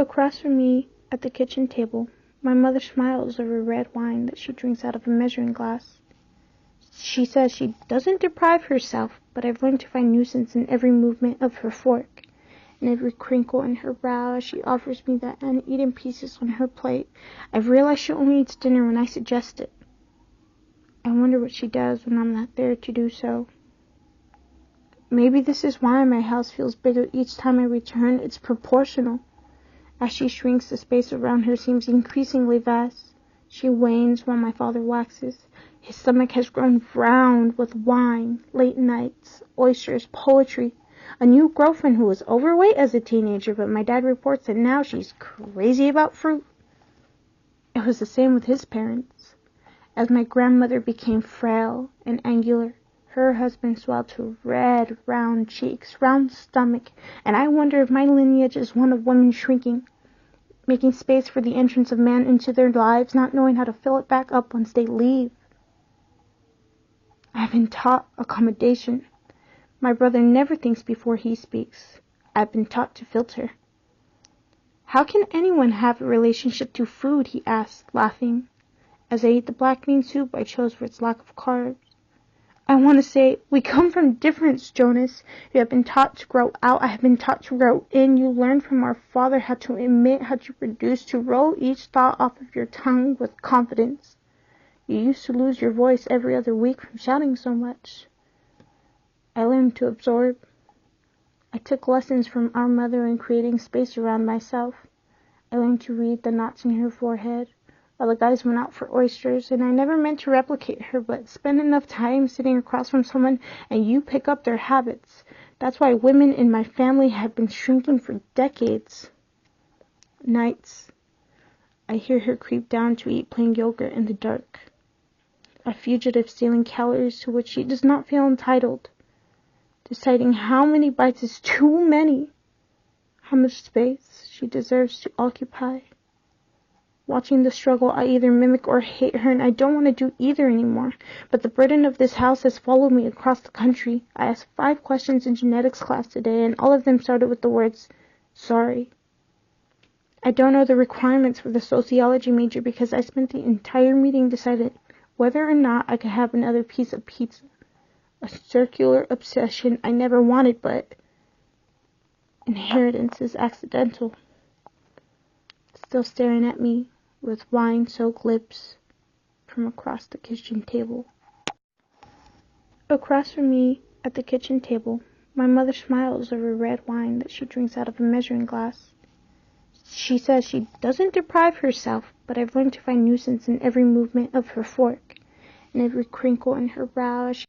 Across from me, at the kitchen table, my mother smiles over red wine that she drinks out of a measuring glass. She says she doesn't deprive herself, but I've learned to find nuisance in every movement of her fork, in every crinkle in her brow as she offers me the uneaten pieces on her plate. I've realized she only eats dinner when I suggest it. I wonder what she does when I'm not there to do so. Maybe this is why my house feels bigger each time I return. It's proportional. As she shrinks, the space around her seems increasingly vast. She wanes while my father waxes. His stomach has grown round with wine, late nights, oysters, poetry. A new girlfriend who was overweight as a teenager, but my dad reports that now she's crazy about fruit. It was the same with his parents. As my grandmother became frail and angular, her husband swelled to red, round cheeks, round stomach, and I wonder if my lineage is one of women shrinking, making space for the entrance of man into their lives, not knowing how to fill it back up once they leave. I have been taught accommodation. My brother never thinks before he speaks. I've been taught to filter. How can anyone have a relationship to food, he asked, laughing. As I ate the black bean soup I chose for its lack of carbs. I want to say, we come from difference, Jonas. You have been taught to grow out. I have been taught to grow in. You learn from our father how to emit, how to produce, to roll each thought off of your tongue with confidence. You used to lose your voice every other week from shouting so much. I learned to absorb. I took lessons from our mother in creating space around myself. I learned to read the knots in her forehead, while the guys went out for oysters, and I never meant to replicate her, but spend enough time sitting across from someone and you pick up their habits. That's why women in my family have been shrinking for decades. Nights, I hear her creep down to eat plain yogurt in the dark, a fugitive stealing calories to which she does not feel entitled, deciding how many bites is too many, how much space she deserves to occupy. Watching the struggle, I either mimic or hate her, and I don't want to do either anymore. But the burden of this house has followed me across the country. I asked 5 questions in genetics class today, and all of them started with the words, sorry. I don't know the requirements for the sociology major because I spent the entire meeting deciding whether or not I could have another piece of pizza. A circular obsession I never wanted, but inheritance is accidental. Still staring at me with wine-soaked lips from across the kitchen table. Across from me, at the kitchen table, my mother smiles over red wine that she drinks out of a measuring glass. She says she doesn't deprive herself, but I've learned to find nuisance in every movement of her fork, in every crinkle in her brow as she